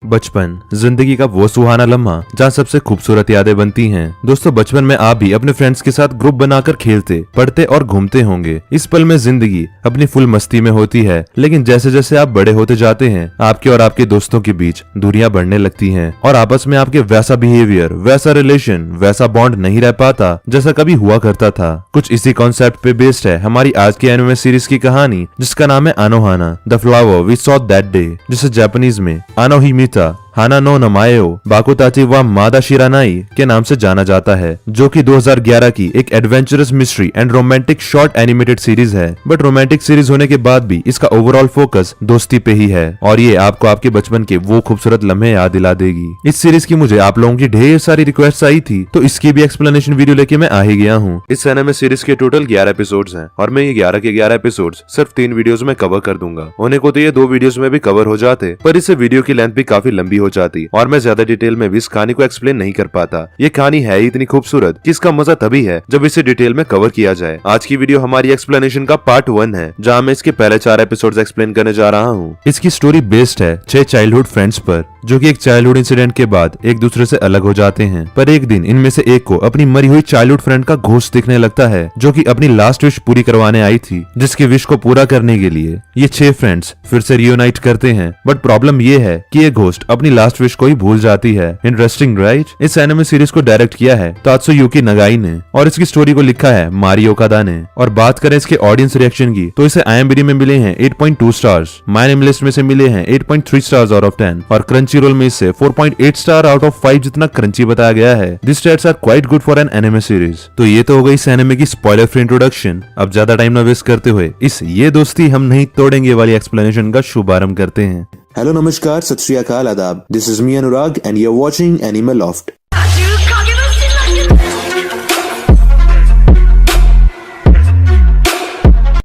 बचपन जिंदगी का वो सुहाना लम्हा जहाँ सबसे खूबसूरत यादें बनती हैं। दोस्तों, बचपन में आप भी अपने फ्रेंड्स के साथ ग्रुप बनाकर खेलते, पढ़ते और घूमते होंगे। इस पल में जिंदगी अपनी फुल मस्ती में होती है, लेकिन जैसे जैसे आप बड़े होते जाते हैं, आपके और आपके दोस्तों के बीच दूरियां बढ़ने लगती हैं और आपस में आपके वैसा बिहेवियर, वैसा रिलेशन, वैसा बॉन्ड नहीं रह पाता जैसा कभी हुआ करता था। कुछ इसी कॉन्सेप्ट पे बेस्ड है हमारी आज की एनिमे सीरीज की कहानी, जिसका नाम है Anohana the flower we saw that day, जिसे जापानीज में अनोहिमिता हाना नो नमायो बाकुताची व मादा शिरानाई के नाम से जाना जाता है, जो कि 2011 की एक adventurous mystery and romantic short animated series है। बट रोमांटिक सीरीज होने के बाद भी इसका ओवरऑल फोकस दोस्ती पे ही है और ये आपको आपके बचपन के वो खूबसूरत लम्हे याद दिला देगी। इस सीरीज की मुझे आप लोगों की ढेर सारी रिक्वेस्ट आई थी, तो इसकी भी एक्सप्लेनेशन वीडियो लेके मैं आ ही गया हूँ। इस एनिमे सीरीज के टोटल 11 एपिसोड्स हैं और मैं ये 11 के 11 एपिसोड्स सिर्फ 3 वीडियोस में कवर कर दूंगा। होने को तो ये 2 वीडियोस में भी कवर हो जाते, पर इससे वीडियो की लेंथ भी काफी लंबी हो जाती और मैं ज्यादा डिटेल में भी इस कहानी को एक्सप्लेन नहीं कर पाता। ये कहानी है ही इतनी खूबसूरत कि इसका मजा तभी है जब इसे डिटेल में कवर किया जाए। आज की वीडियो हमारी एक्सप्लेनेशन का पार्ट 1 है, जहाँ मैं इसके पहले 4 एपिसोड्स एक्सप्लेन करने जा रहा हूँ। इसकी स्टोरी बेस्ड है 6 चाइल्डहुड फ्रेंड्स पर, जो कि एक चाइल्डहुड इंसिडेंट के बाद एक दूसरे से अलग हो जाते हैं। पर एक दिन इनमें से एक को अपनी मरी हुई चाइल्डहुड फ्रेंड का घोस्ट दिखने लगता है, जो कि अपनी लास्ट विश पूरी करवाने आई थी, जिसकी विश को पूरा करने के लिए ये 6 फ्रेंड्स फिर से रियूनाइट करते हैं। बट प्रॉब्लम ये है कि ये घोस्ट अपनी लास्ट विश को ही भूल जाती है। Interesting right? इस एनिमे सीरीज को डायरेक्ट किया है तात्सुयुकी नगाई ने और इसकी स्टोरी को लिखा है मारी ओकादा ने। और बात करें इसके ऑडियंस रिएक्शन की, तो इसे IMDb में मिले हैं 8.2 स्टार्स, माय एनिमे लिस्ट में से मिले हैं 8.3 स्टार्स आउट ऑफ 10 और क्रंचीरोल में इसे 4.8 स्टार आउट ऑफ 5 जितना क्रंची बताया गया है। This stats are quite good for an anime series. तो ये तो हो गई इस एनिमे की स्पॉइलर फ्री इंट्रोडक्शन। अब ज्यादा टाइम न वेस्ट करते हुए इस ये दोस्ती हम नहीं तोड़ेंगे वाली एक्सप्लेनेशन का शुभारंभ करते हैं। हेलो, नमस्कार, सत श्री अकाल, आदाब। This is me Anurag and you are watching anime loft.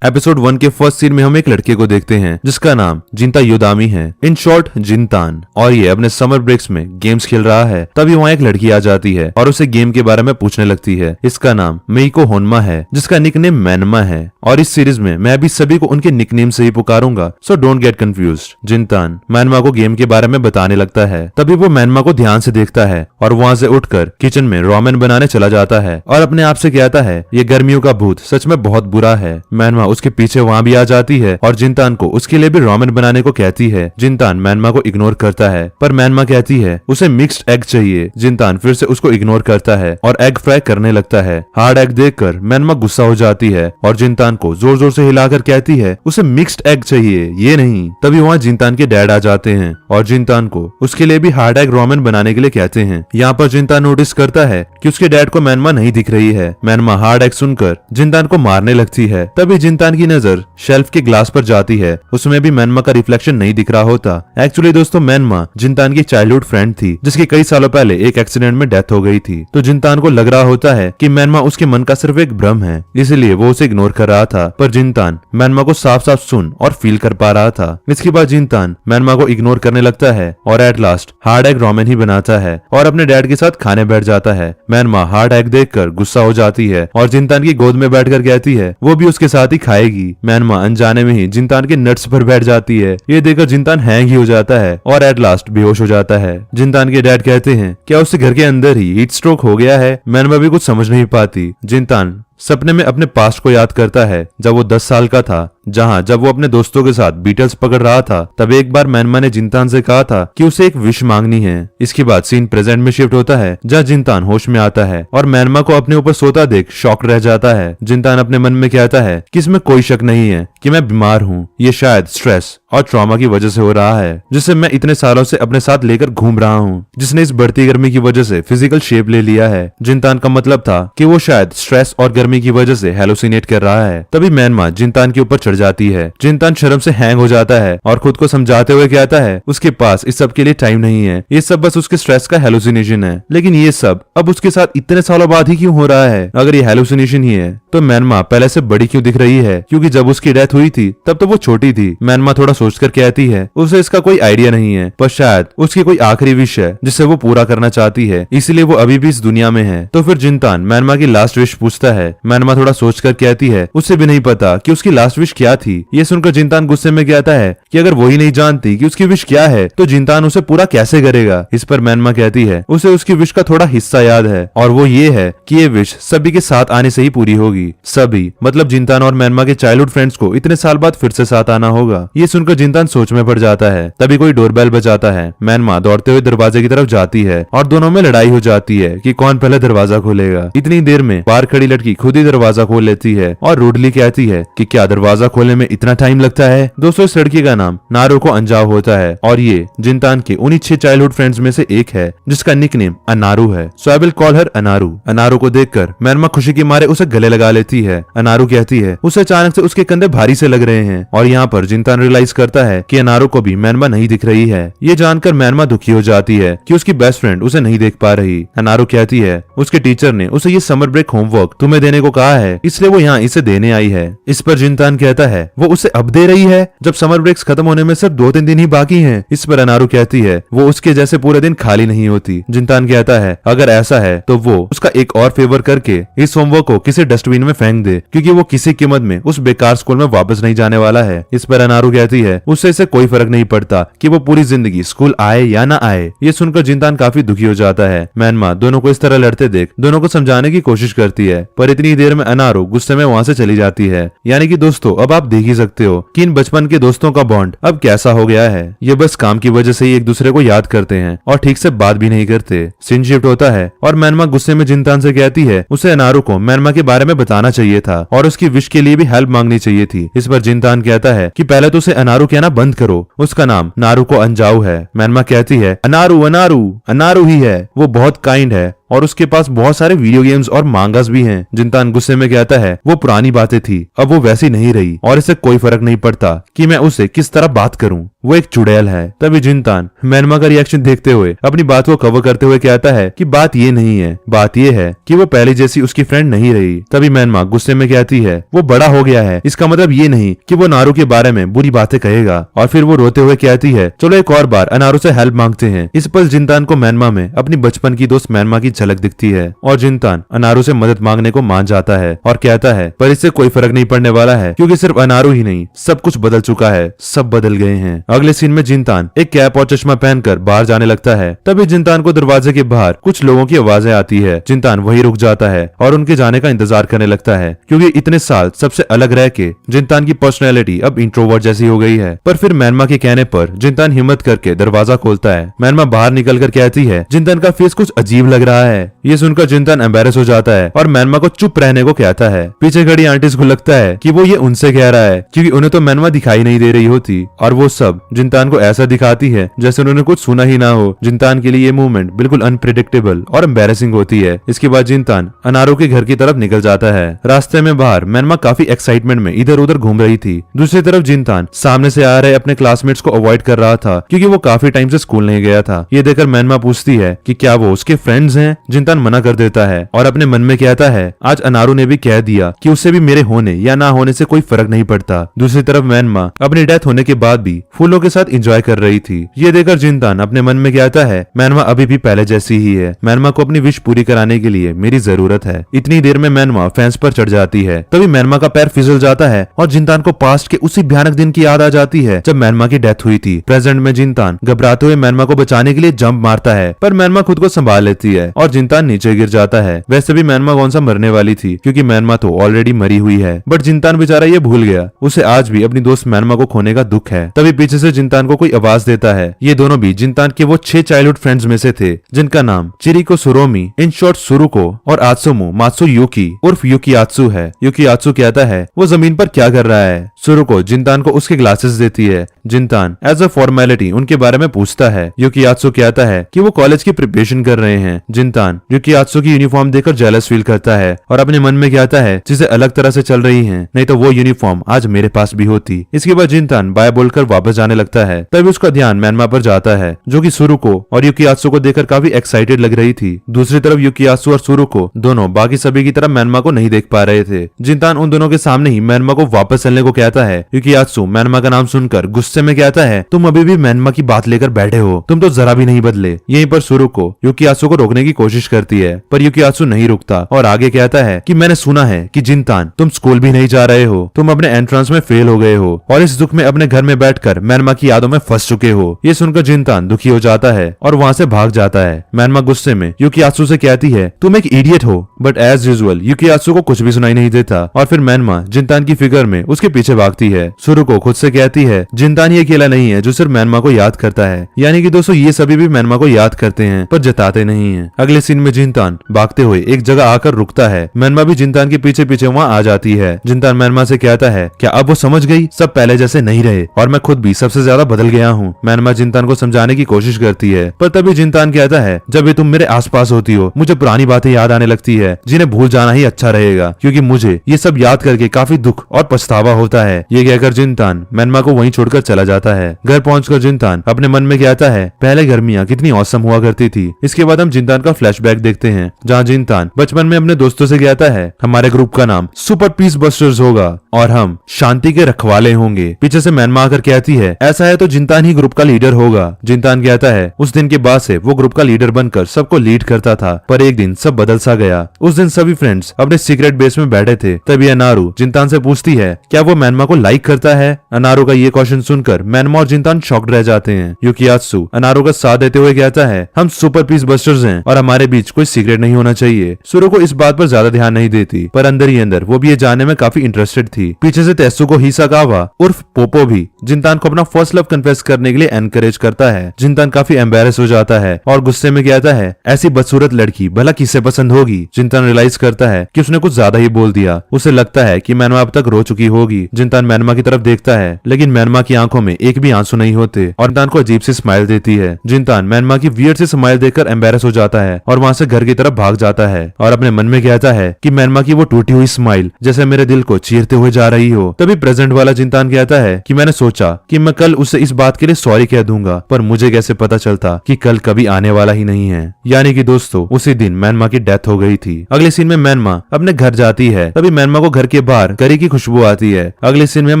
Episode 1 के फर्स्ट सीन में हम एक लड़के को देखते हैं जिसका नाम जिंता योदामी है, इन शॉर्ट जिंतान, और ये अपने समर ब्रेक्स में गेम्स खेल रहा है। तभी वहाँ एक लड़की आ जाती है और उसे गेम के बारे में पूछने लगती है। इसका नाम मेइको होन्मा है, जिसका निकनेम मैनमा है, और इस सीरीज में मैं अभी सभी को उनके निकनेम से ही पुकारूंगा, सो डोंट गेट कंफ्यूज्ड। जिंतान मैनमा को गेम के बारे में बताने लगता है। तभी वो मैनमा को ध्यान से देखता है और वहाँ से उठकर किचन में रामेन बनाने चला जाता है और अपने आप से कहता है ये गर्मियों का भूत सच में बहुत बुरा है। मैनमा उसके पीछे वहाँ भी आ जाती है और जिंतान को उसके लिए भी रामेन बनाने को कहती है। जिंतान मैनमा को इग्नोर करता है, पर मैनमा कहती है उसे मिक्स्ड एग चाहिए। जिंतान फिर से उसको इग्नोर करता है और एग फ्राई करने लगता है। हार्ड एग देखकर मैनमा गुस्सा हो जाती है और जिंतान को जोर जोर से हिलाकर कहती है उसे मिक्स्ड एग चाहिए, ये नहीं। तभी वहाँ जिंतान के डैड आ जाते हैं और जिंतान को उसके लिए भी हार्ड एग रामेन बनाने के लिए कहते हैं। यहाँ पर जिंतान नोटिस करता है कि उसके डैड को मैनमा नहीं दिख रही है। मैनमा हार्ड एग सुनकर जिंतान को मारने लगती है। तभी जिंतान की नजर शेल्फ के ग्लास पर जाती है, उसमें भी मैनमा का रिफ्लेक्शन नहीं दिख रहा होता। एक्चुअली दोस्तों, मैनमा जिंतान की चाइल्डहुड फ्रेंड थी, जिसकी कई सालों पहले एक एक्सीडेंट में डेथ हो गई थी। तो जिंतान को लग रहा होता है कि मैनमा उसके मन का सिर्फ एक भ्रम है, इसलिए वो उसे इग्नोर कर रहा था। पर जिंतान मैनमा को साफ साफ सुन और फील कर पा रहा था। इसके बाद जिंतान मैनमा को इग्नोर करने लगता है और at last hard egg ramen ही बनाता है और अपने डैड के साथ खाने बैठ जाता है। मैनमा हार्ड एग देखकर गुस्सा हो जाती है और जिंतान की गोद में बैठकर कहती है वो भी उसके साथ ही खाएगी। मैनमा अनजाने में ही जिंतान के नट्स पर बैठ जाती है। ये देखकर जिंतान हैंग ही हो जाता है और एट लास्ट बेहोश हो जाता है। जिंतान के डैड कहते हैं क्या उससे घर के अंदर ही हीट स्ट्रोक हो गया है? मैनमा भी कुछ समझ नहीं पाती। जिंतान सपने में अपने पास्ट को याद करता है जब वो 10 साल का था, जब वो अपने दोस्तों के साथ बीटल्स पकड़ रहा था। तब एक बार मैनमा ने जिंतान से कहा था कि उसे एक विश मांगनी है। इसके बाद सीन प्रेजेंट में शिफ्ट होता है, जहाँ जिंतान होश में आता है और मैनमा को अपने ऊपर सोता देख शॉक रह जाता है। जिंतान अपने मन में कहता है कि इसमें कोई शक नहीं है कि मैं बीमार हूँ, ये शायद स्ट्रेस और ट्रॉमा की वजह से हो रहा है, जिसे मैं इतने सालों से अपने साथ लेकर घूम रहा हूँ, जिसने इस बढ़ती गर्मी की वजह से फिजिकल शेप ले लिया है। जिंतान का मतलब था कि वो शायद स्ट्रेस और गर्मी की वजह से हेलुसिनेट कर रहा है। तभी मैनमा जिंतान के ऊपर चढ़ जाती है। जिंतान शर्म से हैंग हो जाता है और खुद को समझाते हुए कहता है उसके पास इस सब के लिए टाइम नहीं है, ये सब बस उसके स्ट्रेस का हेलुसिनेशन है। लेकिन ये सब अब उसके साथ इतने सालों बाद ही क्यों हो रहा है? अगर ये हेलुसिनेशन ही है तो मैनमा पहले से बड़ी क्यों दिख रही है? क्योंकि जब उसकी डेथ हुई थी तब तो वो छोटी थी। मैनमा थोड़ा सोचकर कहती है उसे इसका कोई आइडिया नहीं है, पर शायद उसकी कोई आखिरी विश है जिसे वो पूरा करना चाहती है, इसलिए वो अभी भी इस दुनिया में है। तो फिर जिनतान मैनमा की लास्ट विश पूछता है। मैनमा थोड़ा सोचकर कहती है उसे भी नहीं पता कि उसकी लास्ट विश क्या थी। ये सुनकर जिनतान गुस्से में कहता है कि अगर वही नहीं जानती कि उसकी विश क्या है तो जिनतान उसे पूरा कैसे करेगा। इस पर मैनमा कहती है उसे उसकी विश का थोड़ा हिस्सा याद है और वो ये है कि ये विश सभी के साथ आने से ही पूरी होगी। सभी मतलब जिनतान और मैनमा के चाइल्डहुड फ्रेंड्स को इतने साल बाद फिर से साथ आना होगा। ये सुनकर जिनतान सोच में पड़ जाता है। तभी कोई डोरबेल बजाता है। मैनमा दौड़ते हुए दरवाजे की तरफ जाती है और दोनों में लड़ाई हो जाती है कि कौन पहले दरवाजा खोलेगा। इतनी देर में बाहर खड़ी लड़की खुद ही दरवाजा खोल लेती है और रूडली कहती है कि क्या दरवाजा खोलने में इतना टाइम लगता है। दोस्तों इस लड़की का नाम नारुको अंजाओ होता है और ये जिनतान के उन्हीं 6 चाइल्डहुड फ्रेंड्स में से एक है जिसका निकनेम अनारू है। सो आई विल कॉल हर अनारू। अनारू को देखकर मैनमा खुशी के मारे उसे गले लगा लेती है। अनारू कहती है उसे अचानक से उसके कंधे भारी से लग रहे हैं और यहाँ पर जिनतान रियलाइज करता है कि अनारू को भी मैनमा नहीं दिख रही है। ये जानकर मैनमा दुखी हो जाती है कि उसकी बेस्ट फ्रेंड उसे नहीं देख पा रही। अनारू कहती है उसके टीचर ने उसे ये समर ब्रेक होमवर्क तुम्हें देने को कहा है, इसलिए वो यहाँ इसे देने आई है। इस पर जिनतान कहता है वो उसे अब दे रही है जब समर ब्रेक्स खत्म होने में सिर्फ 2-3 दिन ही बाकी हैं। इस पर अनारू कहती है वो उसके जैसे पूरे दिन खाली नहीं होती। जिनतान कहता है अगर ऐसा है तो वो उसका एक और फेवर करके इस होमवर्क को किसी डस्टबिन में फेंक दे क्योंकि वो किसी कीमत में उस बेकार स्कूल में वापस नहीं जाने वाला है। इस पर अनारू कहती है उससे इसे कोई फर्क नहीं पड़ता कि वो पूरी जिंदगी स्कूल आए या ना आए। ये सुनकर जिनतान काफी दुखी हो जाता है। मैनमा दोनों को इस तरह लड़ते देख दोनों को समझाने की कोशिश करती है, पर इतनी देर में अनारू गुस्से में वहाँ से चली जाती है। यानी कि दोस्तों अब आप देख ही सकते हो कि इन बचपन के दोस्तों का बॉन्ड अब कैसा हो गया है। ये बस काम की वजह से ही एक दूसरे को याद करते हैं और ठीक से बात भी नहीं करते। सीन शिफ्ट होता है और मैनमा गुस्से में जिनतान से कहती है उसे अनारू को मैनमा के बारे में बताना चाहिए था और उसकी विश के लिए भी हेल्प मांगनी चाहिए थी। इस पर जिनतान कहता है कि पहले तो उसे अनारू कहना बंद करो, उसका नाम नारुको अंजाओ है। मैनमा कहती है अनारू अनारू अनारू ही है, वो बहुत काइंड है और उसके पास बहुत सारे वीडियो गेम्स और मांगास भी हैं। जिनतान गुस्से में कहता है वो पुरानी बातें थी, अब वो वैसी नहीं रही और इसे कोई फर्क नहीं पड़ता कि मैं उसे किस तरह बात करूं, वो एक चुड़ैल है। तभी जिनतान मैनमा का रिएक्शन देखते हुए अपनी बात को कवर करते हुए कहता है कि बात ये नहीं है, बात ये है कि वो पहले जैसी उसकी फ्रेंड नहीं रही। तभी मैनमा गुस्से में कहती है वो बड़ा हो गया है, इसका मतलब ये नहीं कि वो नारू के बारे में बुरी बातें कहेगा। और फिर वो रोते हुए कहती है चलो एक और बार अनारू से हेल्प मांगते हैं। इस पर जिनतान को मैनमा में अपनी बचपन की दोस्त मैनमा की झलक दिखती है और जिनतान अनारू से मदद मांगने को मान जाता है और कहता है पर इससे कोई फर्क नहीं पड़ने वाला है क्योंकि सिर्फ अनारू ही नहीं सब कुछ बदल चुका है, सब बदल गए हैं। अगले सीन में जिनतान एक कैप और चश्मा पहनकर बाहर जाने लगता है। तभी जिनतान को दरवाजे के बाहर कुछ लोगों की आवाजें आती है। जिनतान वही रुक जाता है और उनके जाने का इंतजार करने लगता है क्योंकि इतने साल सबसे अलग रह के जिनतान की पर्सनैलिटी अब इंट्रोवर्ट जैसी हो गई है। पर फिर मैनमा के कहने पर जिनतान हिम्मत करके दरवाजा खोलता है। मैनमा बाहर निकलकर कहती है जिनतान का फेस कुछ अजीब लग रहा है। ये सुनकर जिनतान एम्बेरस हो जाता है और मैनमा को चुप रहने को कहता है। पीछे खड़ी आंटीज को लगता है कि वो ये उनसे कह रहा है क्योंकि उन्हें तो मैनमा दिखाई नहीं दे रही होती और वो सब जिनतान को ऐसा दिखाती है जैसे उन्होंने कुछ सुना ही ना हो। जिनतान के लिए ये मूवमेंट बिल्कुल अनप्रिडिक्टेबल और एम्बेरसिंग होती है। इसके बाद जिनतान अनारू के घर की तरफ निकल जाता है। रास्ते में बाहर मैनमा काफी एक्साइटमेंट में इधर उधर घूम रही थी। दूसरी तरफ जिनतान सामने से आ रहे अपने क्लासमेट्स को अवॉइड कर रहा था क्योंकि वो काफी टाइम से स्कूल नहीं गया था। ये देखकर मैनमा पूछती है कि क्या वो उसके फ्रेंड्स हैं। जिनतान मना कर देता है और अपने मन में कहता है आज अनारू ने भी कह दिया कि उसे भी मेरे होने या ना होने से कोई फर्क नहीं पड़ता। दूसरी तरफ मैनमा अपनी डेथ होने के बाद भी फूलों के साथ एंजॉय कर रही थी। ये देखकर जिनतान अपने मन में कहता है मैनमा अभी भी पहले जैसी ही है। मैनमा को अपनी विश पूरी कराने के लिए मेरी जरूरत है। इतनी देर में मैनमा फेंस पर चढ़ जाती है। तभी मैनमा का पैर फिसल जाता है और जिनतान को पास्ट के उसी भयानक दिन की याद आ जाती है जब मैनमा की डेथ हुई थी। प्रेजेंट में जिनतान घबराते हुए मैनमा को बचाने के लिए जंप मारता है पर मैनमा खुद को संभाल लेती है और जिनतान नीचे गिर जाता है। वैसे भी मैनमा कौन सा मरने वाली थी क्योंकि मैनमा तो ऑलरेडी मरी हुई है। बट जिनतान बेचारा ये भूल गया, उसे आज भी अपनी दोस्त मैनमा को खोने का दुख है। तभी पीछे से जिनतान को कोई आवाज देता है। ये दोनों भी जिनतान के वो 6 चाइल्डहुड फ्रेंड्स में से थे जिनका नाम चिरिको सुरोमी, इन शॉर्ट सुरुको और आत्सुमु मात्सुयुकी उर्फ युकियात्सु है। युकियात्सु कहता है वो जमीन पर क्या कर रहा है। सुरुको जिनतान को उसके ग्लासेस देती है। जिनतान एज अ फॉर्मेलिटी उनके बारे में पूछता है। युकियात्सु कहता है कि वो कॉलेज की प्रिपरेशन कर रहे हैं। जिनतान युकियात्सु की यूनिफॉर्म देखकर जेलस फील करता है और अपने मन में कहता है चीजें अलग तरह से चल रही हैं, नहीं तो वो यूनिफॉर्म आज मेरे पास भी होती। इसके बाद जिनतान बाय बोलकर वापस जाने लगता है। तभी उसका ध्यान मैनमा पर जाता है जो कि सुरुको और युकियात्सु को देखकर काफी एक्साइटेड लग रही थी। दूसरी तरफ युकियात्सु और सुरुको दोनों बाकी सभी की तरह मैनमा को नहीं देख पा रहे थे। जिनतान उन दोनों के सामने ही मैनमा को वापस चलने को कहता कहता है यूकियात्सु मैनमा का नाम सुनकर गुस्से में कहता है, तुम अभी भी मैनमा की बात लेकर बैठे हो, तुम तो जरा भी नहीं बदले। यहीं पर सुरुको यूकियात्सु को रोकने की कोशिश करती है, पर यूकियात्सु नहीं रुकता और आगे कहता है कि मैंने सुना है कि जिनतान तुम स्कूल भी नहीं जा रहे हो, तुम अपने एंट्रेंस में फेल हो गए हो और इस दुख में अपने घर में बैठकर मैनमा की यादों में फंस चुके हो। ये सुनकर जिनतान दुखी हो जाता है और वहाँ से भाग जाता है। मैनमा गुस्से में यूकियात्सु से कहती है, तुम एक इडियट हो, बट एज यूजुअल यूकियात्सु को कुछ भी सुनाई नहीं देता और फिर मैनमा जिनतान की फिगर में उसके पीछे भागती है। सुरुको खुद से कहती है, जिनतान ये अकेला नहीं है जो सिर्फ मैनमा को याद करता है। यानी कि दोस्तों ये सभी भी मैनमा को याद करते हैं पर जताते नहीं है। अगले सीन में जिनतान भागते हुए एक जगह आकर रुकता है। मैनमा भी जिनतान के पीछे पीछे वहाँ आ जाती है। जिनतान मैनमा से कहता है, क्या अब वो समझ गई सब पहले जैसे नहीं रहे और मैं खुद भी सबसे ज्यादा बदल गया हूँ। मैनमा जिनतान को समझाने की कोशिश करती है पर तभी जिनतान कहता है, जब भी तुम मेरे आसपास होती हो मुझे पुरानी बातें याद आने लगती है जिन्हें भूल जाना ही अच्छा रहेगा, क्योंकि मुझे ये सब याद करके काफी दुख और पछतावा होता है। ये कहकर जिनतान मैनमा को वहीं छोड़कर चला जाता है। घर पहुंचकर जिनतान अपने मन में कहता है, पहले गर्मियां कितनी औसम हुआ करती थी। इसके बाद हम जिनतान का फ्लैशबैक देखते हैं जहाँ जिनतान बचपन में अपने दोस्तों से कहता है, हमारे ग्रुप का नाम सुपर पीस बस्टर्स होगा और हम शांति के रखवाले होंगे। पीछे से मैनमा आकर कहती है, ऐसा है तो जिनतान ही ग्रुप का लीडर होगा। जिनतान कहता है, उस दिन के बाद से वो ग्रुप का लीडर बनकर सबको लीड करता था, पर एक दिन सब बदल सा गया। उस दिन सभी फ्रेंड्स अपने सीक्रेट बेस में बैठे थे। तभी अनारू जिनतान से पूछती है, क्या वो मैनमा को लाइक करता है। अनारू का ये क्वेश्चन सुनकर मैनमा और जिनतान शॉक्ड रह जाते हैं। यूकियात्सु अनारू का साथ देते हुए कहता है, हम सुपर पीस बस्टर्स हैं और हमारे बीच कोई सीक्रेट नहीं होना चाहिए। सुरुको इस बात पर ज्यादा ध्यान नहीं देती, पर अंदर ही अंदर वो भी ये जानने में काफी इंटरेस्टेड थी। पीछे से तेत्सुको हिसाकावा उर्फ पोपो भी जिनतान को अपना फर्स्ट लव कन्फेस करने के लिए एनकरेज करता है। जिनतान काफी एम्बेरस हो जाता है और गुस्से में कहता है, ऐसी बदसूरत लड़की भला किसे पसंद होगी। जिनतान रियलाइज करता है कि उसने कुछ ज्यादा ही बोल दिया। उसे लगता है कि मैनमा अब तक रो चुकी होगी। जिनतान मैनमा की तरफ देखता है लेकिन मैनमा की आंखों में एक भी आंसू नहीं होते और जिनतान को अजीब सी स्माइल देती है। जिनतान मैनमा की वियर्ड सी स्माइल देखकर एम्बेरस हो जाता है और वहाँ से घर की तरफ भाग जाता है और अपने मन में कहता है कि मैनमा की वो टूटी हुई स्माइल जैसे मेरे दिल को चीरते हुए जा रही हो। तभी प्रेजेंट वाला जिनतान कहता है कि मैंने सोचा कि मैं कल उसे इस बात के लिए सॉरी कह दूंगा, पर मुझे कैसे पता चलता कि कल कभी आने वाला ही नहीं है। यानी कि दोस्तों उसी दिन मैनमा की डेथ हो गई थी। अगले सीन में मैनमा अपने घर जाती है। तभी मैनमा को घर के बाहर करी की खुशबू आती है। अगले सीन में हम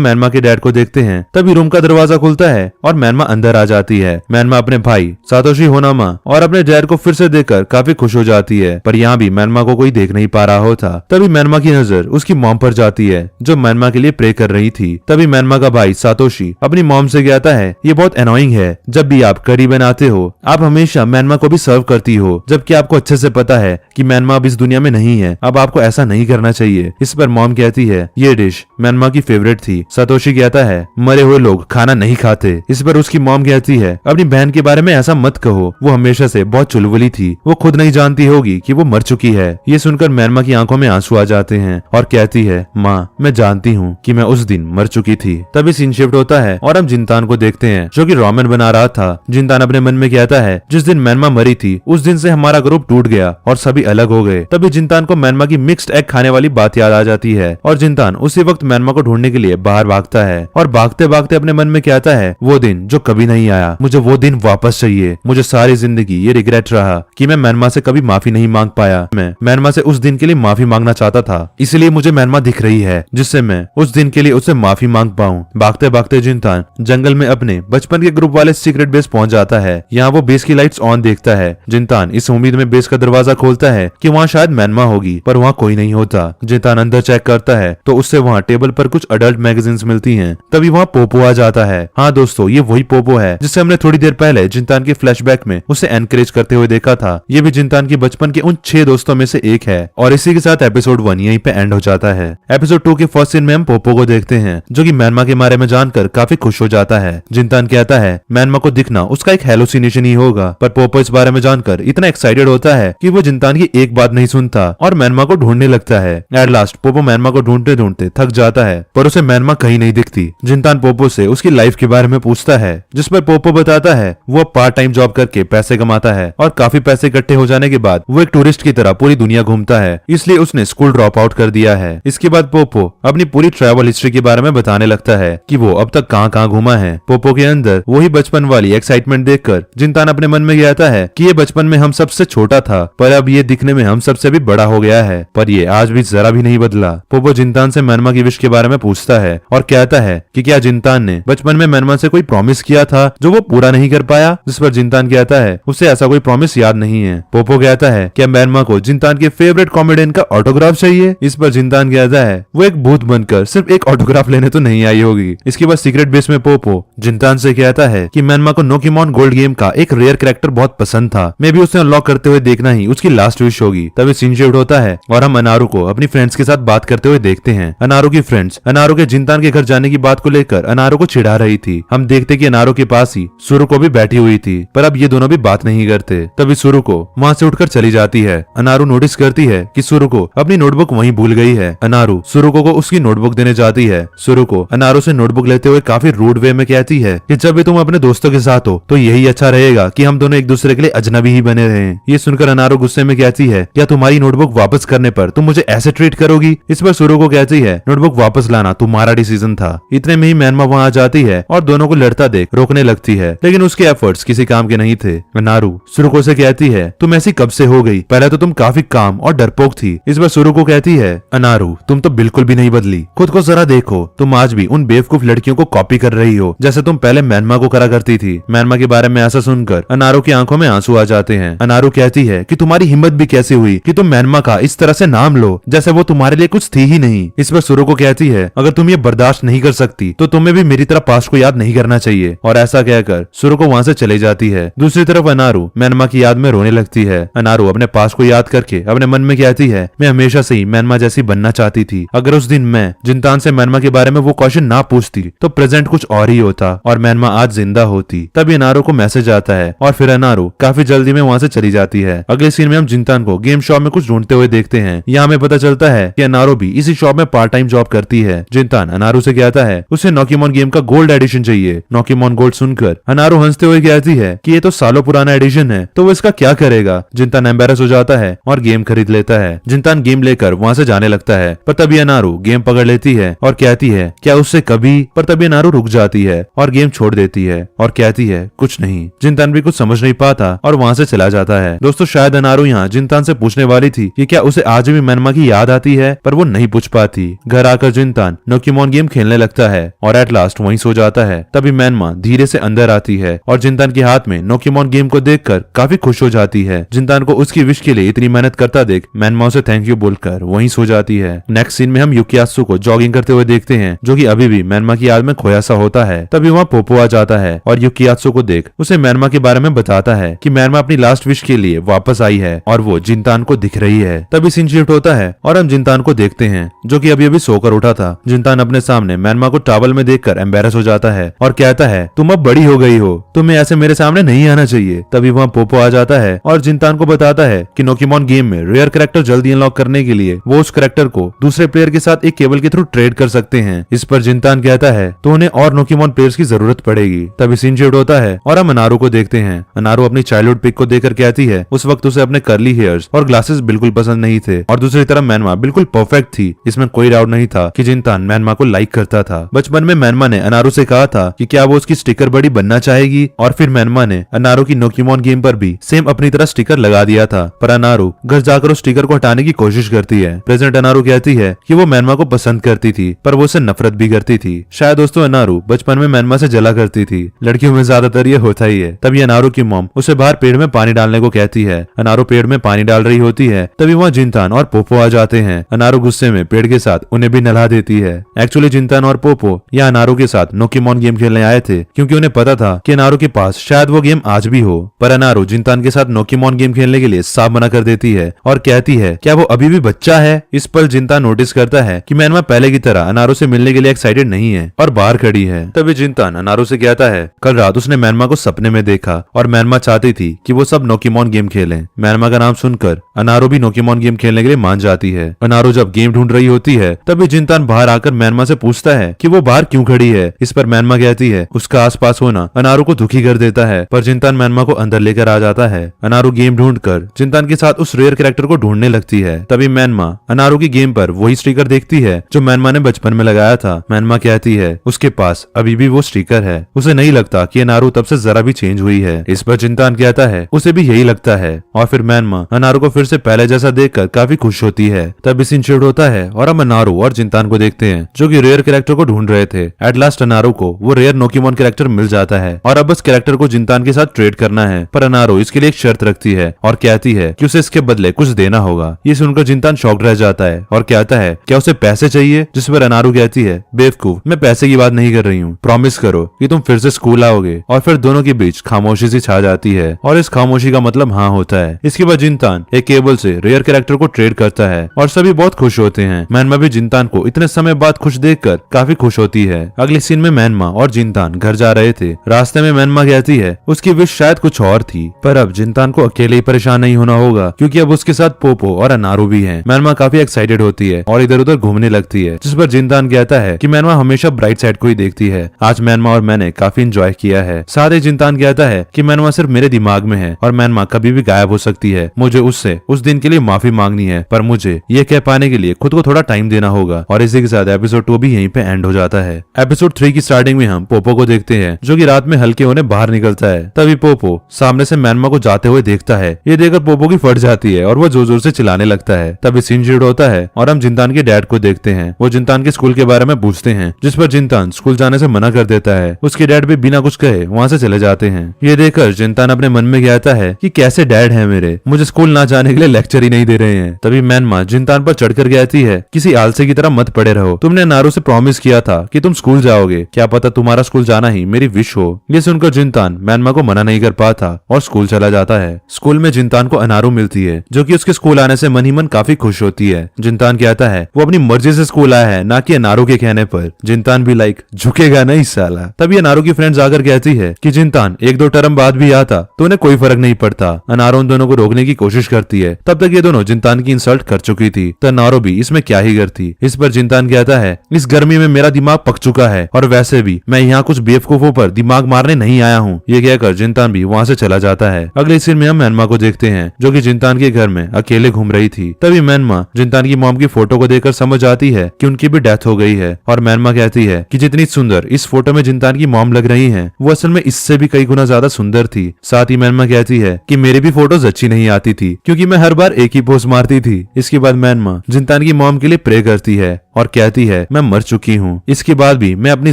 मैनमा के डैड को देखते हैं। तभी रूम का दरवाजा खुलता है और मैनमा अंदर आ जाती है। मैनमा अपने भाई सातोशी होनामा और अपने डैड को फिर से देखकर काफी खुश हो जाती है, पर यहाँ भी मैनमा को कोई देख नहीं पा रहा होता। तभी मैनमा की नजर उसकी मॉम पर जाती है जो मैनमा के लिए प्रे कर रही थी। तभी मैनमा का भाई सातोशी अपनी मॉम से कहता है, ये बहुत एनोइंग है, जब भी आप करी बनाते हो आप हमेशा मैनमा को भी सर्व करती हो, जबकि आपको अच्छे से पता है कि मैनमा अब इस दुनिया में नहीं है। अब आपको ऐसा नहीं करना चाहिए। इस पर मॉम कहती है, ये डिश मैनमा की फेवरेट थी। सातोशी कहता है, मरे हुए लोग खाना नहीं खाते। इस पर उसकी मॉम कहती है, अपनी बहन के बारे में ऐसा मत कहो, वो हमेशा से बहुत चुलबुली थी, वो खुद नहीं जानती होगी कि वो मर चुकी है। ये सुनकर मैनमा की आंखों में आंसू आ जाते हैं और कहती है, माँ मैं जानती हूँ कि मैं उस दिन मर चुकी थी। तभी सीन शिफ्ट होता है और हम जिनतान को देखते हैं जो कि रामेन बना रहा था। जिनतान अपने मन में कहता है, जिस दिन मैनमा मरी थी उस दिन से हमारा ग्रुप टूट गया और सभी अलग हो गए। तभी जिनतान को मैनमा की मिक्स्ड एग खाने वाली बात याद आ जाती है और जिनतान उसी वक्त मैनमा को ढूंढने के लिए बाहर भागता है और भागते भागते अपने मन में कहता है, वो दिन जो कभी नहीं आया, मुझे वो दिन वापस चाहिए। मुझे सारी जिंदगी ये रिग्रेट रहा कि मैं मैनमा से कभी माफी नहीं मांग पाया। मैं मैनमा से उस दिन के लिए माफी मांगना चाहता था, इसलिए मुझे मैनमा दिख रही है जिससे मैं उस दिन के लिए उससे माफी मांग पाऊं। भागते भागते जिनतान जंगल में अपने बचपन के ग्रुप वाले सीक्रेट बेस पहुंच जाता है। यहाँ वो बेस की लाइट्स ऑन देखता है। जिनतान इस उम्मीद में बेस का दरवाजा खोलता है कि वहाँ शायद मैनमा होगी, पर वहाँ कोई नहीं होता। जिनतान अंदर चेक करता है तो उससे वहाँ टेबल पर कुछ अडल्ट मैगजीन्स मिलती हैं। तभी वहाँ पोपो आ जाता है। हाँ दोस्तों, ये वही पोपो है जिससे हमने थोड़ी देर पहले जिनतान के फ्लैशबैक में उसे एनकरेज करते हुए देखा था। ये भी जिनतान की बचपन के उन 6 दोस्तों में से एक है। और इसी के साथ एपिसोड 1 यहीं पे एंड हो जाता है। एपिसोड 2 के फर्स्ट सीन में हम पोपो को देखते हैं जो कि मैनमा के बारे में जानकर काफी खुश हो जाता है। जिनतान कहता है मैनमा को दिखना उसका एक हेलुसिनेशन ही होगा, पर पोपो इस बारे में जानकर इतना एक्साइटेड होता है कि वो जिनतान की एक बात नहीं सुनता और मैनमा को ढूंढने लगता है। एट लास्ट पोपो मैनमा को ढूंढते ढूंढते थक जाता है, पर उसे मैनमा कहीं नहीं दिखती। जिनतान पोपो से उसकी लाइफ के बारे में पूछता है, जिस पर पोपो बताता है वो पार्ट टाइम जॉब करके पैसे कमाता है और काफी पैसे इकट्ठे हो जाने के बाद वो एक टूरिस्ट की तरह पूरी दुनिया घूमता है, इसलिए उसने स्कूल ड्रॉप आउट कर दिया है। इसके बाद पोपो अपनी पूरी ट्रैवल हिस्ट्री के बारे में बताने लगता है कि वो अब तक कहाँ कहाँ घूमा है। पोपो के अंदर वही बचपन वाली एक्साइटमेंट देखकर जिनतान अपने मन में कहता है कि ये बचपन में हम सबसे छोटा था, पर अब ये दिखने में हम सबसे भी बड़ा हो गया है, पर ये आज भी जरा भी नहीं बदला। पोपो जिनतान से मैनमा की विश के बारे में पूछता पूछता है और कहता है कि क्या जिंतान ने बचपन में मैनमा से कोई प्रॉमिस किया था जो वो पूरा नहीं कर पाया, जिस पर जिंतान कहता है उसे ऐसा कोई प्रॉमिस याद नहीं है। पोपो कहता है क्या मैनमा को जिंतान के फेवरेट कॉमेडियन का ऑटोग्राफ चाहिए, इस पर जिंतान कहता है वो एक भूत बनकर सिर्फ एक ऑटोग्राफ लेने तो नहीं आई होगी। इसके बाद सीक्रेट बेस में पोपो जिंतान से कहता है कि मैनमा को नोकीमॉन गोल्ड गेम का एक रेयर कैरेक्टर बहुत पसंद था, मे भी उसे अनलॉक करते हुए देखना ही उसकी लास्ट विश होगी। तभी सीन शिफ्ट होता है और हम अनारू को अपनी फ्रेंड्स के साथ बात करते हुए देखते हैं। अनारू की फ्रेंड्स अनारू के जिंतान के घर जाने की बात को लेकर अनारू को चिढ़ा रही थी। हम देखते कि अनारू के पास ही सुरु को भी बैठी हुई थी, पर अब ये दोनों भी बात नहीं करते। तभी सुरु को वहाँ से उठकर चली जाती है। अनारू नोटिस करती है कि सुरु को अपनी नोटबुक वहीं भूल गई है। अनारू सुरु को उसकी नोटबुक देने जाती है। सुरु को अनारू से नोटबुक लेते हुए काफी रूड वे में कहती है कि जब भी तुम अपने दोस्तों के साथ हो तो यही अच्छा रहेगा कि हम दोनों एक दूसरे के लिए अजनबी ही बने रहें। ये सुनकर अनारू गुस्से में कहती है क्या तुम्हारी नोटबुक वापस करने पर तुम मुझे ऐसे ट्रीट करोगी। इस पर सुरु को कहती है नोटबुक वापस लाना तुम्हारा डिसीजन था। इतने में ही मैनमा वहाँ आ जाती है और दोनों को लड़ता देख रोकने लगती है, लेकिन उसके एफर्ट्स किसी काम के नहीं थे। अनारू सुरुको से कहती है तुम ऐसी कब से हो गई, पहले तो तुम काफी काम और डरपोक थी। इस पर सुरुको कहती है अनारू तुम तो बिल्कुल भी नहीं बदली, खुद को जरा देखो, तुम आज भी उन बेवकूफ लड़कियों को कॉपी कर रही हो जैसे तुम पहले मैनमा को करा करती थी। मैनमा के बारे में ऐसा सुनकर अनारू की आंखों में आंसू आ जाते हैं। अनारू कहती है कि तुम्हारी हिम्मत भी कैसे हुई कि तुम मैनमा का इस तरह से नाम लो जैसे वो तुम्हारे लिए कुछ थी ही नहीं। इस पर सुरुको कहती है अगर तुम ये बर्दाश्त नहीं कर सकती तो तुम्हें भी मेरी तरह पास्ट को याद नहीं करना चाहिए, और ऐसा कहकर सुरुको वहाँ से चली जाती है। दूसरी तरफ अनारू मैनमा की याद में रोने लगती है। अनारू अपने पास्ट को याद करके अपने मन में कहती है मैं हमेशा से ही मैनमा जैसी बनना चाहती थी। अगर उस दिन मैं जिंतान से मैनमा के बारे में वो क्वेश्चन ना पूछती तो प्रेजेंट कुछ और ही होता और मैनमा आज जिंदा होती। तभी अनारू को मैसेज आता है और फिर अनारू काफी जल्दी में वहाँ से चली जाती है। अगले सीन में हम जिंतान को गेम शॉप में कुछ ढूंढते हुए देखते हैं। यहाँ हमें पता चलता है कि अनारू भी इसी शॉप में पार्ट टाइम जॉब करती है। जिंतान अनारू से कहता है उसे नोकीमॉन गेम का गोल्ड एडिशन चाहिए। नोकीमॉन गोल्ड सुनकर अनारू हंसते हुए कहती है कि ये तो सालों पुराना एडिशन है, तो वो इसका क्या करेगा। जिंतान एम्बेरस हो जाता है और गेम खरीद लेता है। जिंतान गेम लेकर वहाँ से जाने लगता है, पर तभी अनारू गेम पकड़ लेती है और कहती है क्या उससे कभी, पर तभी अनारू रुक जाती है और गेम छोड़ देती है और कहती है कुछ नहीं। जिंतान भी कुछ समझ नहीं पाता और वहाँ से चला जाता है। दोस्तों शायद अनारू यहाँ जिंतान से पूछने वाली थी कि क्या उसे आज भी मैनमा की याद आती है, पर वो नहीं पूछ पाती। घर आकर जिंतान नोकीमॉन गेम खेलने लगता है और एट लास्ट वहीं सो जाता है। तभी मैनमा धीरे से अंदर आती है और जिंतान के हाथ में नोकीमॉन गेम को देखकर काफी खुश हो जाती है। जिंतान को उसकी विश के लिए इतनी मेहनत करता देख मैनमा उसे थैंक यू बोलकर वहीं सो जाती है। नेक्स्ट सीन में हम युकियात्सु को जॉगिंग करते हुए देखते हैं, जो कि अभी भी मैनमा की याद में खोया सा होता है। तभी वहाँ पोपो आ जाता है और युकियात्सु को देख उसे मैनमा के बारे में बताता है कि मैनमा अपनी लास्ट विश के लिए वापस आई है और वो जिंतान को दिख रही है। तभी सीन शिफ्ट होता है और हम जिंतान को देखते हैं जो कि अभी अभी सोकर उठा था। जिंतान अपने सामने मैनमा को टॉवल में देखकर एम्बेरस हो जाता है और कहता है तुम अब बड़ी हो गई हो, तुम्हें ऐसे मेरे सामने नहीं आना चाहिए। तभी वहाँ पोपो आ जाता है और जिंतान को बताता है कि नोकीमॉन गेम में रेयर कैरेक्टर जल्दी अनलॉक करने के लिए वो उस कैरेक्टर को दूसरे प्लेयर के साथ एक केबल के थ्रू ट्रेड कर सकते हैं। इस पर जिंतान कहता है तो उन्हें और नोकीमॉन प्लेयर्स की जरूरत पड़ेगी। तभी सीन शिफ्ट होता है और हम अनारू को देखते हैं। अनारू अपनी चाइल्डहुड पिक को देखकर कहती है उस वक्त उसे अपने कर्ली हेयर्स और ग्लासेस बिल्कुल पसंद नहीं थे, और दूसरी तरफ मैनमा बिल्कुल परफेक्ट थी। इसमें कोई डाउट नहीं था कि जिंतान मैनमा को लाइक करता था। बचपन में मैनमा ने अनारू से कहा था कि क्या वो उसकी स्टिकर बड़ी बनना चाहेगी, और फिर मैनमा ने अनारू की नोकीमॉन गेम पर भी सेम अपनी तरह स्टिकर लगा दिया था। पर अनारू घर जाकर उस स्टिकर को हटाने की कोशिश करती है। प्रेजेंट अनारू कहती है कि वो मैनमा को पसंद करती थी, पर वो उसे नफरत भी करती थी। शायद दोस्तों अनारू बचपन में मैनमा से जला करती थी। लड़कियों में ज्यादातर ये होता ही है। तभी अनारू की मॉम उसे बाहर पेड़ में पानी डालने को कहती है। अनारू पेड़ में पानी डाल रही होती है। तभी वहाँ जिंतान और पोपो आ जाते हैं। अनारू गुस्से में पेड़ के साथ उन्हें भी नहला देती है। एक्चुअली जिंतान और पोपो यहाँ अनारू के साथ नोकीमॉन गेम खेलने आए थे, क्योंकि उन्हें पता था कि अनारू के पास शायद वो गेम आज भी हो। पर अनारू जिंतान के साथ नोकीमॉन गेम खेलने के लिए साफ मना कर देती है और कहती है क्या वो अभी भी बच्चा है। इस पर जिंतान नोटिस करता है कि मैनमा पहले की तरह अनारू से मिलने के लिए एक्साइटेड नहीं है और बाहर खड़ी है। तभी जिंतान अनारू से कहता है कल रात उसने मैनमा को सपने में देखा और मैनमा चाहती थी कि वो सब नोकीमॉन गेम खेलें। मैनमा का नाम सुनकर अनारू भी नोकीमॉन गेम खेलने के लिए मान जाती है। अनारू जब गेम ढूंढ रही होती है तभी जिंतान बाहर आकर मैनमा से पूछता है कि वो बाहर क्यों खड़ी है। इस पर मैनमा कहती है उसका आसपास होना अनारू को दुखी कर देता है, पर जिंतान मैनमा को अंदर लेकर आ जाता है। अनारू गेम ढूंढकर जिंतान के साथ उस रेयर कैरेक्टर को ढूंढने लगती है। तभी मैनमा अनारू की गेम पर वही स्टिकर देखती है जो मैनमा ने बचपन में लगाया था। मैनमा कहती है उसके पास अभी भी वो स्टिकर है। उसे नहीं लगता कि अनारू तब से जरा भी चेंज हुई है। इस पर जिंतान कहता है उसे भी यही लगता है, और फिर मैनमा अनारू को फिर से पहले जैसा देखकर काफी खुश होती है। तब सीन शिफ्ट होता है और हम अनारू और जिंतान को देखते देखते हैं जो कि रेयर कैरेक्टर को ढूंढ रहे थे। एट लास्ट अनारो को वो रेयर नोकीमोन कैरेक्टर मिल जाता है और अब उस कैरेक्टर को जिंतान के साथ ट्रेड करना है, पर अनारो इसके लिए एक शर्त रखती है और कहती है कि उसे इसके बदले कुछ देना होगा। ये सुनकर जिंतान शॉक्ड रह जाता है और कहता है क्या उसे पैसे चाहिए, जिस पर अनारो कहती है बेवकूफ, मैं पैसे की बात नहीं कर रही हूँ, प्रॉमिस करो कि तुम फिर से स्कूल आओगे। और फिर दोनों के बीच खामोशी सी छा जाती है और इस खामोशी का मतलब हाँ होता है। इसके बाद जिंतान एक केबल से रेयर कैरेक्टर को ट्रेड करता है और सभी बहुत खुश होते हैं। मैनमा भी जिंतान को इतने समय बाद खुश देखकर काफी खुश होती है। अगले सीन में मैनमा और जिंतान घर जा रहे थे। रास्ते में मैनमा कहती है उसकी विश शायद कुछ और थी, पर अब जिंतान को अकेले ही परेशान नहीं होना होगा क्योंकि अब उसके साथ पोपो और अनारू भी हैं। मैनमा काफी एक्साइटेड होती है और इधर उधर घूमने लगती है, जिस पर जिंतान कहता है कि मैनमा हमेशा ब्राइट साइड को ही देखती है। आज मैनमा और मैंने काफी एंजॉय किया है। साथ ही जिंतान कहता है कि मैनमा सिर्फ मेरे दिमाग में है और मैनमा कभी भी गायब हो सकती है। मुझे उससे उस दिन के लिए माफी मांगनी है, पर मुझे ये कह पाने के लिए खुद को थोड़ा टाइम देना होगा। और इसी के साथ एपिसोड 2 भी यहीं पे एंड हो जाता है। एपिसोड 3 की स्टार्टिंग में हम पोपो को देखते हैं जो कि रात में हल्के होने बाहर निकलता है। तभी पोपो सामने से मैनमा को जाते हुए देखता है। ये देखकर पोपो की फट जाती है और वो जोर जोर से चिल्लाने लगता है। तभी सीन शिफ्ट होता है और हम जिंतान के डैड को देखते हैं। वो जिंतान के स्कूल के बारे में पूछते हैं, जिस पर जिंतान स्कूल जाने से मना कर देता है। उसके डैड भी बिना कुछ कहे वहाँ से चले जाते हैं। ये देखकर जिंतान अपने मन में कहता है कि कैसे डैड है मेरे, मुझे स्कूल ना जाने के लिए लेक्चर ही नहीं दे रहे हैं। तभी मैनमा जिंतान पर चढ़कर कहती है किसी आलसी की तरह मत पड़े रहो, तुमने नारू से प्रॉमिस किया था कि तुम स्कूल जाओगे, क्या पता तुम्हारा स्कूल जाना ही मेरी विश हो। ये सुनकर जिंतान मैनमा को मना नहीं कर पाता और स्कूल चला जाता है। स्कूल में जिंतान को अनारू मिलती है जो कि उसके स्कूल आने से मन ही मन काफी खुश होती है। जिंतान कहता है वो अपनी मर्जी से स्कूल आया है, ना कि अनारू के कहने पर। जिंतान भी लाइक झुकेगा नहीं साला। तभी अनारू की फ्रेंड्स आकर कहती है कि जिंतान 1-2 टर्म बाद भी आता तो उन्हें कोई फर्क नहीं पड़ता। अनारू उन दोनों को रोकने की कोशिश करती है। तब तक ये दोनों जिंतान की इंसल्ट कर चुकी थी, तो अनारू भी इसमें क्या ही करती। इस पर जिंतान कहता है इस गर्मी में मेरा दिमाग पक चुका है और वैसे भी मैं यहाँ कुछ बेवकूफों पर दिमाग मारने नहीं आया हूँ। ये कहकर जिंतान भी वहाँ से चला जाता है। अगले सीन में हम मैनमा को देखते हैं जो कि जिंतान के घर में अकेले घूम रही थी। तभी मैनमा जिंतान की मॉम की फोटो को देखकर समझ आती है कि उनकी भी डेथ हो गई है और मैनमा कहती है कि जितनी सुंदर इस फोटो में जिंतान की मॉम लग रही है वो असल में इससे भी कई गुना ज्यादा सुंदर थी। साथ ही मैनमा कहती है कि मेरी भी फोटोज अच्छी नहीं आती थी क्योंकि मैं हर बार एक ही पोज मारती थी। इसके बाद मैनमा जिंतान की मॉम के लिए प्रे करती है और कहती है मैं मर चुकी हूँ, इसके बाद भी मैं अपनी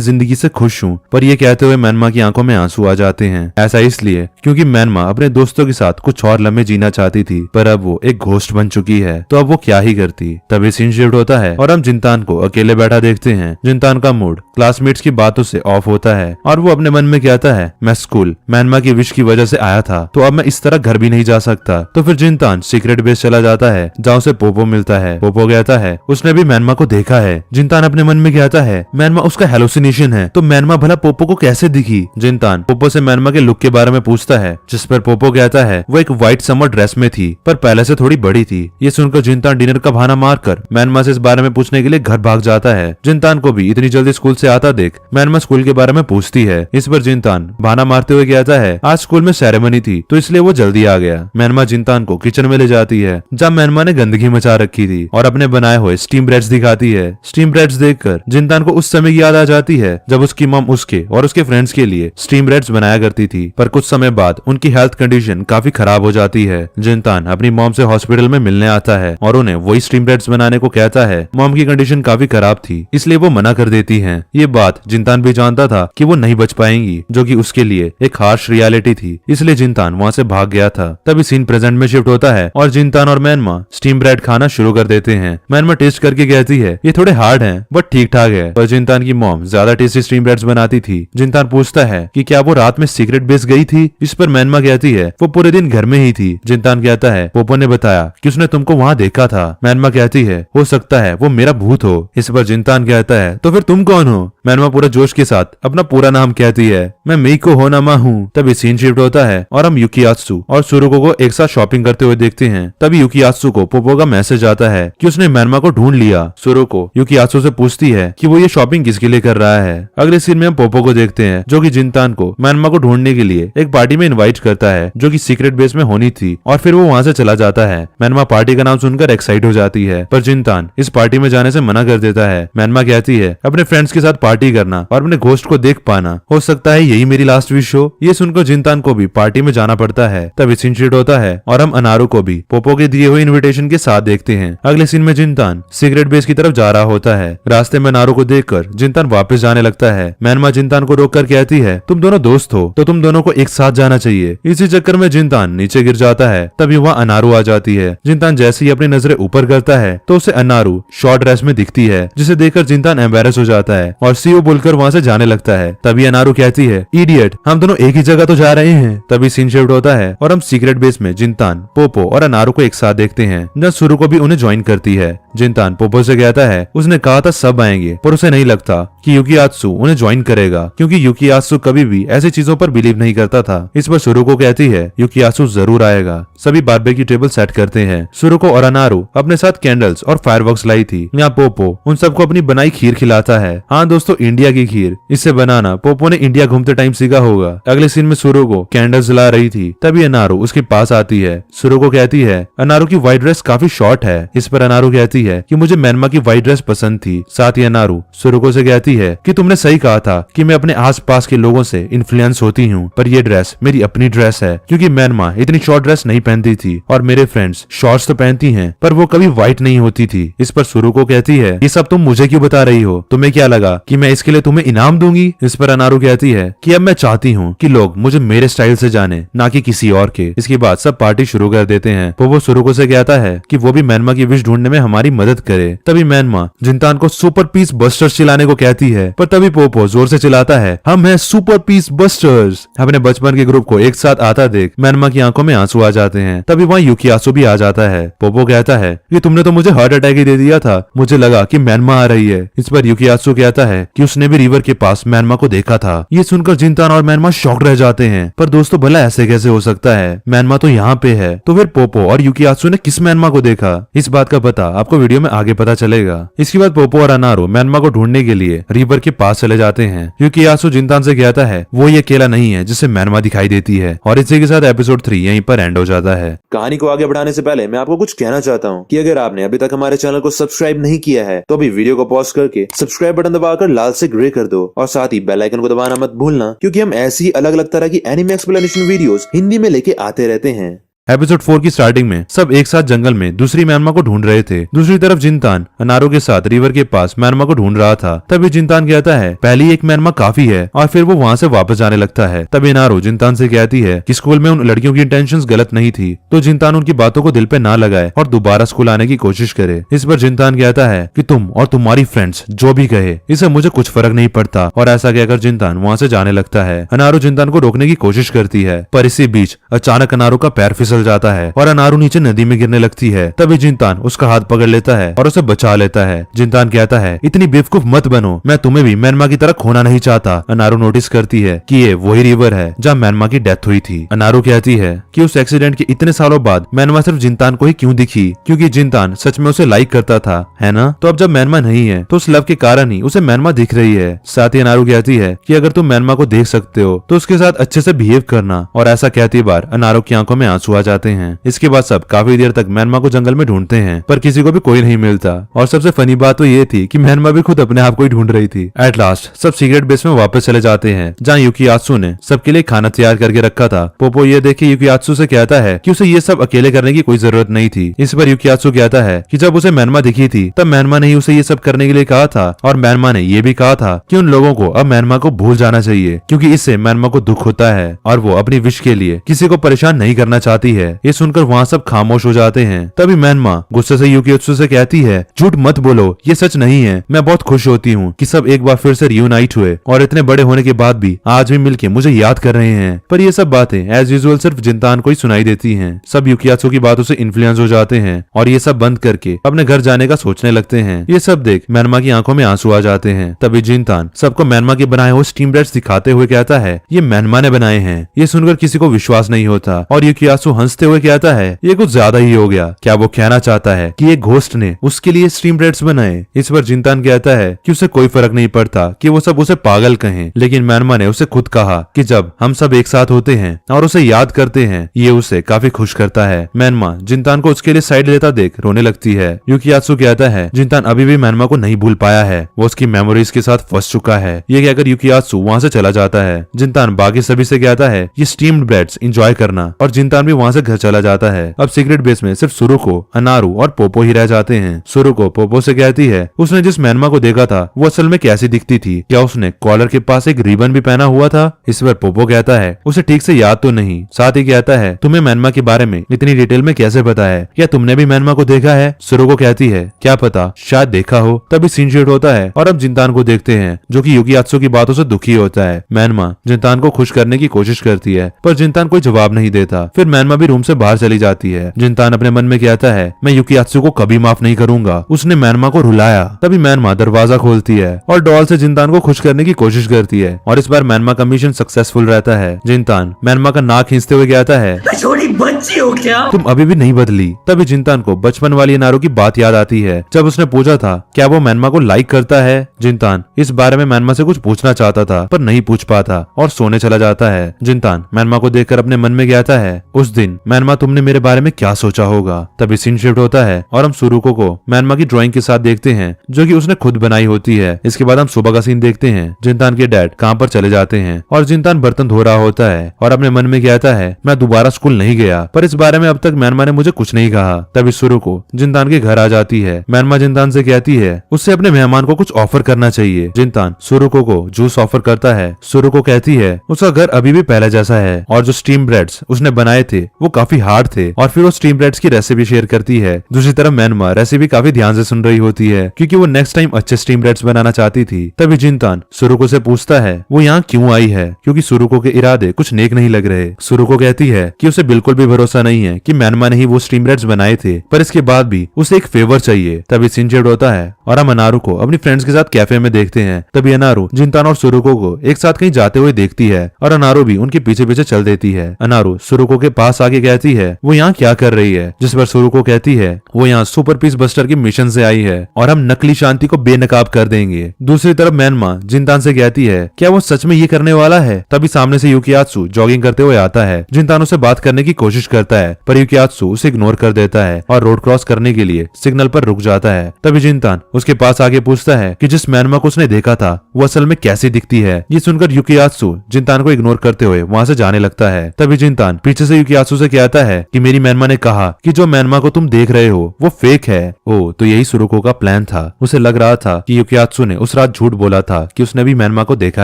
जिंदगी से खुश हूँ। पर ये कहते हुए मैनमा की आंखों में आंसू आ जाते हैं। ऐसा इसलिए क्योंकि मैनमा अपने दोस्तों के साथ कुछ और लम्हे जीना चाहती थी, पर अब वो एक घोस्ट बन चुकी है, तो अब वो क्या ही करती। तभी सीन शिफ्ट होता है और हम जिंतान को अकेले बैठा देखते हैं। जिंतान का मूड क्लासमेट्स की बातों से ऑफ होता है और वो अपने मन में कहता है मैं स्कूल मैनमा की विश की वजह से आया था, तो अब मैं इस तरह घर भी नहीं जा सकता। तो फिर जिंतान सीक्रेट बेस चला जाता है जहाँ उसे पोपो मिलता है। पोपो कहता है उसने भी मैनमा को देखा है। जिंतान अपने मन में कहता है मैनमा उसका हेलोसिनेशन है, तो मैनमा भला पोपो को कैसे दिखी। जिंतान पोपो से मैनमा के लुक के बारे में पूछता है, जिस पर पोपो कहता है वो एक व्हाइट समर ड्रेस में थी पर पहले से थोड़ी बड़ी थी। ये सुनकर जिंतान डिनर का बहाना मारकर मैनमा से इस बारे में पूछने के लिए घर भाग जाता है। जिंतान को भी इतनी जल्दी स्कूल से आता देख मैनमा स्कूल के बारे में पूछती है। इस पर जिंतान बहाना मारते हुए कहता है आज स्कूल में सेरेमनी थी तो इसलिए वो जल्दी आ गया। मैनमा जिंतान को किचन में ले जाती है जहाँ मैनमा ने गंदगी मचा रखी थी और अपने बनाए हुए स्टीम ब्रेड्स दिखाती है। स्टीम ब्रेड्स देखकर जिंतान को उस समय की याद आ जाती है जब उसकी मॉम उसके और उसके फ्रेंड्स के लिए स्टीम ब्रेड्स बनाया करती थी, पर कुछ समय बाद उनकी हेल्थ कंडीशन काफी खराब हो जाती है। जिंतान अपनी मॉम से हॉस्पिटल में मिलने आता है और उन्हें वही स्टीम ब्रेड्स बनाने को कहता है। मॉम की कंडीशन काफी खराब थी इसलिए वो मना कर देती है। ये बात जिंतान भी जानता था कि वो नहीं बच पाएंगी, जो कि उसके लिए एक हार्श रियलिटी थी, इसलिए जिंतान वहाँ से भाग गया था। तभी सीन प्रेजेंट में शिफ्ट होता है और जिंतान और मैनमा स्टीम ब्रेड खाना शुरू कर देते हैं। मैनमा टेस्ट करके कहती है ये थोड़े हार्ड हैं बट ठीक ठाक है, पर जिंतान की मॉम ज्यादा टेस्टी स्टीम ब्रेड्स बनाती थी। जिंतान पूछता है कि क्या वो रात में सीक्रेट बेस गई थी। इस पर मैनमा कहती है वो पूरे दिन घर में ही थी। जिंतान कहता है पोपो ने बताया कि उसने तुमको वहाँ देखा था। मैनमा कहती है हो सकता है वो मेरा भूत हो। इस पर जिंतान कहता है तो फिर तुम कौन हो। मैनमा पूरा जोश के साथ अपना पूरा नाम कहती है, मैं मेइको होनामा हूँ। तभी सीन शिफ्ट होता है और हम युकियात्सु और सुरुको को एक साथ शॉपिंग करते हुए देखते हैं। तभी युकियात्सु को पोपो का मैसेज आता है कि उसने मैनमा को ढूंढ लिया। सुरुको युकियात्सु से पूछती है कि वो ये शॉपिंग किसके लिए कर रहा है। अगले सीन में हम पोपो को देखते हैं जो कि जिंतान को मैनमा को ढूंढने के लिए एक पार्टी में इनवाइट करता है जो कि सीक्रेट बेस में होनी थी, और फिर वो वहाँ से चला जाता है। मैनमा पार्टी का नाम सुनकर एक्साइट हो जाती है, पर जिंतान इस पार्टी में जाने से मना कर देता है। मैनमा कहती है अपने फ्रेंड्स के साथ पार्टी करना और अपने घोस्ट को देख पाना, हो सकता है यही मेरी लास्ट विश हो। ये सुनकर जिंतान को भी पार्टी में जाना पड़ता है। तभी सीन शिफ्ट होता है और हम अनारू को भी पोपो के दिए हुए इन्विटेशन के साथ देखते हैं। अगले सीन में जिंतान सीक्रेट बेस की तरफ जा रहा होता जाता है। रास्ते में नारू को देखकर जिनतान वापस जाने लगता है। मैनमा जिनतान को रोककर कहती है, तुम दोनों दोस्त हो तो तुम दोनों को एक साथ जाना चाहिए। इसी चक्कर में जिनतान नीचे गिर जाता है। तभी वहाँ अनारू आ जाती है। जिनतान जैसे ही अपनी नजरें ऊपर करता है तो उसे अनारू शॉर्ट ड्रेस में दिखती है, जिसे देखकर जिनतान एम्बेरस हो जाता है और सीओ बोलकर वहाँ से जाने लगता है। तभी अनारू कहती है, इडियट, हम दोनों एक ही जगह तो जा रहे हैं। तभी सीन शिफ्ट होता है और हम सीक्रेट बेस में जिनतान, पोपो और अनारू को एक साथ देखते हैं, जहाँ सुरु को भी उन्हें ज्वाइन करती है। जिनतान पोपो से कहता है, उसने कहा था सब आएंगे, पर उसे नहीं लगता कि युकियात्सु उन्हें ज्वाइन करेगा, क्योंकि युकियात्सु कभी भी ऐसी चीजों पर बिलीव नहीं करता था। इस पर सुरु को कहती है, युकियात्सु जरूर आएगा। सभी बारबेक्यू टेबल सेट करते हैं। सुरु को और अनारू अपने साथ कैंडल्स और फायरवर्क्स लाई थी। यहाँ पोपो उन सबको अपनी बनाई खीर खिलाता है। हाँ दोस्तों, इंडिया की खीर। इसे बनाना पोपो ने इंडिया घूमते टाइम सीखा होगा। अगले सीन में सुरु को कैंडल्स जला रही थी। तभी अनारू उसके पास आती है। सुरु को कहती है, अनारू की व्हाइट ड्रेस काफी शॉर्ट है। इस पर अनारू कहती है कि मुझे मैनमा की व्हाइट ड्रेस पसंद थी। साथ ही अनारू सुरुको से कहती है कि तुमने सही कहा था कि मैं अपने आसपास के लोगों से इन्फ्लुएंस होती हूँ, पर ये ड्रेस मेरी अपनी ड्रेस है, क्योंकि मैनमा इतनी शॉर्ट ड्रेस नहीं पहनती थी और मेरे फ्रेंड्स शॉर्ट्स तो पहनती हैं, पर वो कभी व्हाइट नहीं होती थी। इस पर सुरुको कहती है, ये सब तुम मुझे क्यों बता रही हो? तुम्हें क्या लगा कि मैं इसके लिए तुम्हें इनाम दूंगी? इस पर अनारू कहती है कि अब मैं चाहती हूँ कि लोग मुझे मेरे स्टाइल से जाने, ना कि किसी और के। इसके बाद सब पार्टी शुरू कर देते हैं। वो सुरुको से कहता है कि वो भी मैनमा की विश ढूंढने में हमारी मदद करे। तभी मैनमा जिनतान को सुपर पीस बस्टर्स चिल्लाने को कहती है, पर तभी पोपो जोर से चिल्लाता है, हम हैं सुपर पीस बस्टर्स। अपने बचपन के ग्रुप को एक साथ आता देख मैनमा की आंखों में आंसू आ जाते हैं। तभी वहाँ युकियात्सु भी आ जाता है। पोपो कहता है कि तुमने तो मुझे हार्ट अटैक ही दे दिया था, मुझे लगा कि मैनमा आ रही है। इस पर युकियात्सु कहता है कि उसने भी रिवर के पास मैनमा को देखा था। ये सुनकर जिनतान और मैनमा शॉक्ड रह जाते हैं। पर दोस्तों, भला ऐसे कैसे हो सकता है? मैनमा तो यहाँ पे है। तो फिर पोपो और युकियात्सु ने किस मैनमा को देखा? इस बात का पता आपको वीडियो में आगे पता चलेगा। इसके बाद पोपो और अनारू मैनमा को ढूंढने के लिए रिवर के पास चले जाते हैं। युकियात्सु जिनतान से कहता है वो ये अकेला नहीं है जिसे मैनमा दिखाई देती है। और इसी के साथ एपिसोड 3 यहीं पर एंड हो जाता है। कहानी को आगे बढ़ाने से पहले मैं आपको कुछ कहना चाहता हूँ कि अगर आपने अभी तक हमारे चैनल को सब्सक्राइब नहीं किया है तो अभी वीडियो को पॉज करके सब्सक्राइब बटन दबाकर लाल से ग्रे कर दो और साथ ही बेल आइकन को दबाना मत भूलना, क्योंकि हम ऐसी अलग अलग तरह की एनिमे एक्सप्लेनेशन वीडियोस हिंदी में लेके आते रहते हैं। एपिसोड 4 की स्टार्टिंग में सब एक साथ जंगल में दूसरी मैनमा को ढूंढ रहे थे। दूसरी तरफ जिनतान अनारू के साथ रिवर के पास मैनमा को ढूंढ रहा था। तभी जिनतान कहता है पहली एक मैनमा काफी है, और फिर वो वहाँ से वापस जाने लगता है। तभी अनारू जिनतान से कहती है कि स्कूल में उन लड़कियों की इंटेंशंस गलत नहीं थी, तो जिनतान उनकी बातों को दिल पे ना लगाए और दोबारा स्कूल आने की कोशिश करे। इस पर जिनतान कहता है कि तुम और तुम्हारी फ्रेंड्स जो भी कहे, इससे मुझे कुछ फर्क नहीं पड़ता, और ऐसा कहकर जिनतान वहाँ से जाने लगता है। अनारू जिनतान को रोकने की कोशिश करती है, पर इसी बीच अचानक अनारू का पैर फिसल जाता है और अनारू नीचे नदी में गिरने लगती है। तभी जिनतान उसका हाथ पकड़ लेता है और उसे बचा लेता है। जिनतान कहता है इतनी बेवकूफ मत बनो, मैं तुम्हें भी मैनमा की तरह खोना नहीं चाहता। अनारू नोटिस करती है कि ये वही रिवर है जहाँ मैनमा की डेथ हुई थी। अनारू कहती है कि उस एक्सीडेंट के इतने सालों बाद मैनमा सिर्फ जिनतान को ही क्यों दिखी, क्योंकि जिनतान सच में उसे लाइक करता था, है ना? तो अब जब मैनमा नहीं है तो उस लव के कारण ही उसे मैनमा दिख रही है। साथ ही अनारू कहती है कि अगर तुम मैनमा को देख सकते हो तो उसके साथ अच्छे से बिहेव करना, और ऐसा कहती बार अनारू की आंखों में आंसू आ जाते हैं। इसके बाद सब काफी देर तक मैनमा को जंगल में ढूंढते हैं, पर किसी को भी कोई नहीं मिलता। और सबसे फनी बात तो ये थी कि मैनमा भी खुद अपने आप को ही ढूंढ रही थी। एट लास्ट सब सीक्रेट बेस में वापस चले जाते हैं, जहाँ युकियात्सु ने सबके लिए खाना तैयार करके रखा था। पोपो ये देख के युकियात्सु से कहता है कि उसे ये सब अकेले करने की कोई जरूरत नहीं थी। इस पर युकियात्सु कहता है कि जब उसे मैनमा दिखी थी तब मैनमा ने ही उसे ये सब करने के लिए कहा था, और मैनमा ने ये भी कहा था कि उन लोगों को अब मैनमा को भूल जाना चाहिए, क्योंकि इससे मैनमा को दुख होता है और वो अपनी विश के लिए किसी को परेशान नहीं करना चाहती है। ये सुनकर वहाँ सब खामोश हो जाते हैं। तभी मैनमा गुस्से से युकियात्सु से कहती है झूठ मत बोलो, ये सच नहीं है। मैं बहुत खुश होती हूँ कि सब एक बार फिर से रियूनाइट हुए, और इतने बड़े होने के बाद भी आज भी मिलके मुझे याद कर रहे हैं। पर ये सब बातें एज यूजुअल सिर्फ जिनतान को ही सुनाई देती हैं। सब युकियात्सु की बातों से इन्फ्लुएंस हो जाते हैं और ये सब बंद करके अपने घर जाने का सोचने लगते हैं। ये सब देख मैनमा की आंखों में आंसू आ जाते हैं। तभी जिनतान सबको मैनमा के बनाए हुए स्टीम ब्रेड्स दिखाते हुए कहता है ये मैनमा ने बनाए हैं। ये सुनकर किसी को विश्वास नहीं होता, और युकियात्सु हंसते हुए कहता है ये कुछ ज्यादा ही हो गया। क्या वो कहना चाहता है कि एक घोस्ट ने उसके लिए स्टीम ब्रेड्स बनाए? इस पर जिनतान कहता है कि उसे कोई फर्क नहीं पड़ता कि वो सब उसे पागल कहें, लेकिन मैनमा ने उसे खुद कहा कि जब हम सब एक साथ होते हैं और उसे याद करते हैं, ये उसे काफी खुश करता है। मैनमा जिनतान को उसके लिए साइड लेता देख रोने लगती है। युकियात्सु कहता है जिनतान अभी भी मैनमा को नहीं भूल पाया है, वो उसकी मेमोरीज के साथ फंस चुका है। ये कहकर युकियात्सु वहाँ से चला जाता है। जिनतान बाकी सभी से कहता है ये स्टीम्ड ब्रेड्स एंजॉय करना, और जिनतान भी वहाँ वहाँ से घर चला जाता है। अब सीक्रेट बेस में सिर्फ सुरुको, अनारू और पोपो ही रह जाते हैं। सुरुको पोपो से कहती है उसने जिस मैनमा को देखा था वो असल में कैसी दिखती थी, क्या उसने कॉलर के पास एक रिबन भी पहना हुआ था। इस पर पोपो कहता है उसे ठीक से याद तो नहीं, साथ ही कहता है तुम्हें मैनमा के बारे में इतनी डिटेल में कैसे पता है, क्या तुमने भी मैनमा को देखा है। सुरुको कहती है क्या पता, शायद देखा हो। तभी सीन शिफ्ट होता है और अब जिंतान को देखते हैं जो कि युकियात्सु की बातों से दुखी होता है। मैनमा जिंतान को खुश करने की कोशिश करती है पर जिंतान कोई जवाब नहीं देता। फिर मैनमा भी रूम से बाहर चली जाती है। जिंतान अपने मन में कहता है मैं युकियात्सु को कभी माफ नहीं करूंगा, उसने मैनमा को रुलाया। तभी मैनमा दरवाजा खोलती है और डॉल से जिंतान को खुश करने की कोशिश करती है और इस बार मैनमा का मिशन सक्सेसफुल रहता है। जिंतान मैनमा का नाक खींचते हुए कहता है छोटी बच्ची हो क्या? तुम अभी भी नहीं बदली। तभी जिंतान को बचपन वाली अनारू की बात याद आती है जब उसने पूछा था क्या वो मैनमा को लाइक करता है। जिंतान इस बारे में मैनमा से कुछ पूछना चाहता था पर नहीं पूछ पाता और सोने चला जाता है। जिंतान मैनमा को देखकर अपने मन में कहता है उस दिन मैनमा तुमने मेरे बारे में क्या सोचा होगा। तभी सीन शिफ्ट होता है और हम सुरुको को मैनमा की ड्राइंग के साथ देखते हैं जो कि उसने खुद बनाई होती है। इसके बाद हम सुबह का सीन देखते हैं। जिंतान के डैड काम पर चले जाते हैं और जिंतान बर्तन धो रहा होता है और अपने मन में कहता है मैं दोबारा स्कूल नहीं गया, पर इस बारे में अब तक मैनमा ने मुझे कुछ नहीं कहा। तभी सुरुको जिंतान के घर आ जाती है। मैनमा जिंतान से कहती है उससे अपने मेहमान को कुछ ऑफर करना चाहिए। जिंतान सुरुको को जूस ऑफर करता है। सुरुको कहती है उसका घर अभी भी पहले जैसा है और जो स्टीम ब्रेड्स उसने बनाए थे वो काफी हार्ड थे और फिर वो स्टीम ब्रेड्स की रेसिपी शेयर करती है। दूसरी तरफ मैनमा रेसिपी काफी ध्यान से सुन रही होती है क्योंकि वो नेक्स्ट टाइम अच्छे स्टीम ब्रेड्स बनाना चाहती थी। तभी जिंतान सुरुको से पूछता है वो यहाँ क्यों आई है क्योंकि सुरुको के इरादे कुछ नेक नहीं लग रहे। सुरुको कहती है कि उसे बिल्कुल भी भरोसा नहीं है कि मैनमा ने ही वो स्टीम ब्रेड्स बनाए थे, पर इसके बाद भी उसे एक फेवर चाहिए। तभी सीन शिफ्ट होता है और हम अनारू को अपनी फ्रेंड्स के साथ कैफे में देखते हैं। तभी अनारू जिंतान और सुरुको को एक साथ कहीं जाते हुए देखती है और अनारू भी उनके पीछे पीछे चल देती है। अनारू सुरुको के पास आके कहती है वो यहाँ क्या कर रही है, जिस पर सुरुको कहती है वो यहाँ सुपर पीस बस्टर के मिशन से आई है और हम नकली शांति को बेनकाब कर देंगे। दूसरी तरफ मैनमा जिंतान से कहती है क्या वो सच में ये करने वाला है। तभी सामने से युकियात्सु जॉगिंग करते हुए आता है। जिंतान उसे बात करने की कोशिश करता है पर युकियात्सु उसे इग्नोर कर देता है और रोड क्रॉस करने के लिए सिग्नल पर रुक जाता है। तभी जिंतान उसके पास आके पूछता है कि जिस मैनमा को उसने देखा था वो असल में कैसी दिखती है। ये सुनकर युकियात्सु जिंतान को इग्नोर करते हुए वहाँ से जाने लगता है। तभी जिंतान पीछे से युकियात्सु से कहता है कि मेरी मैनमा ने कहा कि जो मैनमा को तुम देख रहे हो वो फेक है। ओ तो यही सुरुको का प्लान था। उसे लग रहा था कि युकियात्सु ने उस रात झूठ बोला था कि उसने भी मैनमा को देखा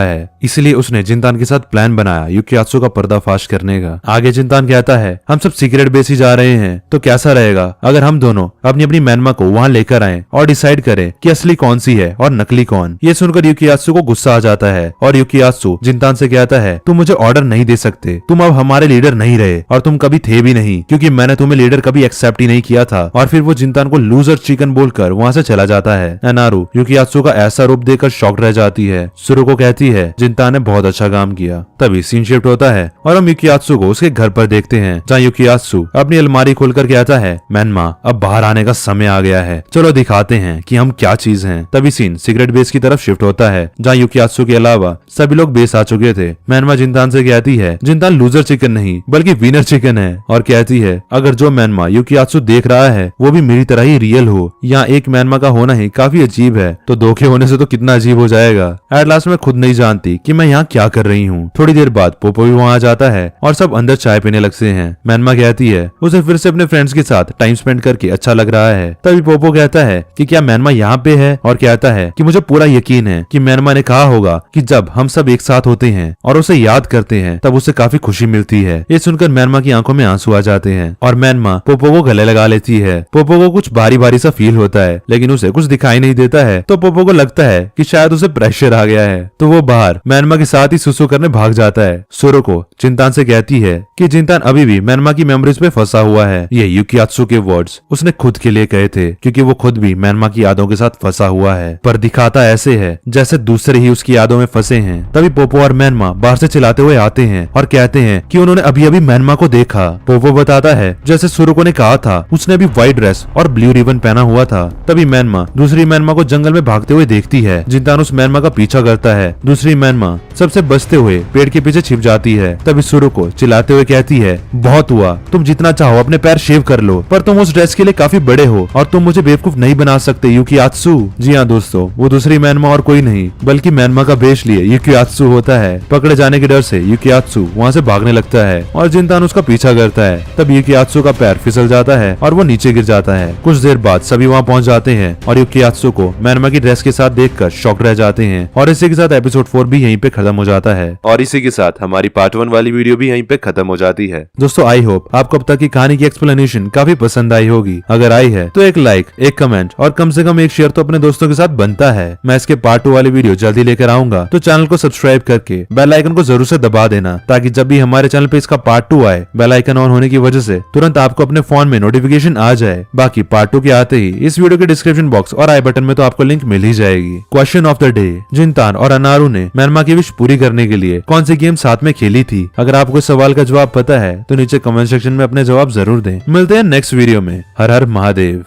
है, इसलिए उसने जिंतान के साथ प्लान बनाया युकियात्सु का पर्दाफाश करने का। आगे जिंतान कहता है हम सब सीक्रेट बेस ही जा रहे हैं तो कैसा रहेगा अगर हम दोनों अपनी अपनी मैनमा को वहाँ लेकर आए और डिसाइड करें कि असली कौन सी है और नकली कौन। ये सुनकर युकियात्सु को गुस्सा आ जाता है और युकियात्सु जिंतान से कहता है तुम मुझे ऑर्डर नहीं दे सकते, तुम अब हमारे लीडर नहीं रहे और तुम कभी थे भी नहीं क्योंकि मैंने तुम्हें लीडर कभी एक्सेप्ट ही नहीं किया था। और फिर वो जिंतान को लूजर चिकन बोलकर वहाँ से चला जाता है। अनारू युकियात्सु का ऐसा रूप देखकर शॉक्ड रह जाती है। सुरुको कहती है जिंतान ने बहुत अच्छा काम किया। तभी सीन शिफ्ट होता है और हम युकियात्सु को उसके घर पर देखते हैं जहाँ युकियात्सु अपनी अलमारी खोलकर कहता है मैनमा अब बाहर आने का समय आ गया है, चलो दिखाते हैं कि हम क्या चीज हैं। तभी सीन सीक्रेट बेस की तरफ शिफ्ट होता है जहाँ युकियात्सु के अलावा सभी लोग बेस आ चुके थे। मैनमा जिंतान से कहती है जिंतान लूजर चिकन नहीं बल्कि विनर चिकन है और कहती है अगर जो मैनमा युकियात्सु देख रहा है वो भी मेरी तरह ही रियल हो, यहाँ एक मैनमा का होना ही काफी अजीब है तो धोखे होने से तो कितना अजीब हो जाएगा। एट लास्ट मैं खुद नहीं जानती कि मैं यहाँ क्या कर रही हूँ। थोड़ी देर बाद पोपो भी वहाँ आ जाता है और सब अंदर चाय पीने लगते हैं। मैनमा कहती है उसे फिर से अपने फ्रेंड्स के साथ टाइम स्पेंड करके अच्छा लग रहा है। तभी पोपो कहता है कि क्या मैनमा यहाँ पे है और कहता है कि मुझे पूरा यकीन है कि मैनमा ने कहा होगा कि जब हम सब एक साथ होते हैं और उसे याद करते हैं तब उसे काफी खुशी मिलती है। ये सुनकर मैनमा की आंखों में आंसू आ जाते हैं और मैनमा पोपो को गले लगा लेती है। पोपो को कुछ भारी भारी सा फील होता है लेकिन उसे कुछ दिखाई नहीं देता है तो पोपो को लगता है कि शायद उसे प्रेशर आ गया है तो वो बाहर मैनमा के साथ ही सुसु करने भाग जाता है। सुरुको जिंतान से कहती है कि जिंतान अभी भी मैनमा की मेमोरीज पे फंसा हुआ है। ये युकियात्सु के वर्ड्स उसने खुद के लिए कहे थे क्योंकि वो खुद भी मैनमा की यादों के साथ फंसा हुआ है, पर दिखाता ऐसे है जैसे दूसरे ही उसकी यादों में फंसे हैं। तभी पोपो और मैनमा बाहर से चिल्लाते हुए आते हैं और कहते हैं कि उन्होंने अभी अभी मैनमा को देखा। पोपो बताता है जैसे सुरुको ने कहा था उसने अभी व्हाइट ड्रेस और ब्लू रिबन पहना हुआ था। तभी मैनमा दूसरी मैनमा को जंगल में भागते हुए देखती है। जिंतान उस मैनमा का पीछा करता है। दूसरी मैनमा सबसे बचते हुए पेड़ के पीछे छिप जाती है। तभी सुरुको चिल्लाते हुए कहती है बहुत हुआ, तुम जितना चाहो अपने पैर शेव कर लो पर तुम उस ड्रेस के लिए काफी बड़े हो और तुम मुझे बेवकूफ नहीं बना सकते युकियात्सु। जी हाँ दोस्तों, वो दूसरी मैनमा और कोई नहीं बल्कि मैनमा का वेश लिए युकियात्सु होता है। पकड़े जाने के डर से युकियात्सु वहाँ से भागने लगता है और जिंतान उसका पीछा पीछा करता है। तब यूकियात्सु का पैर फिसल जाता है और वो नीचे गिर जाता है। कुछ देर बाद सभी वहाँ पहुँच जाते हैं और यूकियात्सु को मैनमा की ड्रेस के साथ देखकर शॉक रह जाते हैं। और इसी के साथ एपिसोड 4 भी यहीं पे खत्म हो जाता है और इसी के साथ हमारी पार्ट 1 वाली वीडियो भी यहीं पे खत्म हो जाती है। दोस्तों आई होप आपको अब तक की कहानी की एक्सप्लेनेशन काफी पसंद आई होगी। अगर आई है तो एक लाइक, एक कमेंट और कम से कम एक शेयर तो अपने दोस्तों के साथ बनता है। मैं इसके पार्ट 2 वाली वीडियो जल्दी लेकर आऊंगा, तो चैनल को सब्सक्राइब करके बेल आइकन को जरूर से दबा देना, ताकि जब भी हमारे चैनल पे इसका पार्ट 2 आए, बेल आइकन ऑन होने की वजह से तुरंत आपको अपने फोन में नोटिफिकेशन आ जाए। बाकी पार्ट 2 के आते ही इस वीडियो के डिस्क्रिप्शन बॉक्स और आई बटन में तो आपको लिंक मिल ही जाएगी। क्वेश्चन ऑफ द डे, जिनतान और अनारू ने मैनमा की विश पूरी करने के लिए कौन सी गेम साथ में खेली थी? अगर आपको इस सवाल का जवाब पता है तो नीचे कमेंट सेक्शन में अपने जवाब जरूर दें। मिलते हैं नेक्स्ट वीडियो में। हर हर महादेव।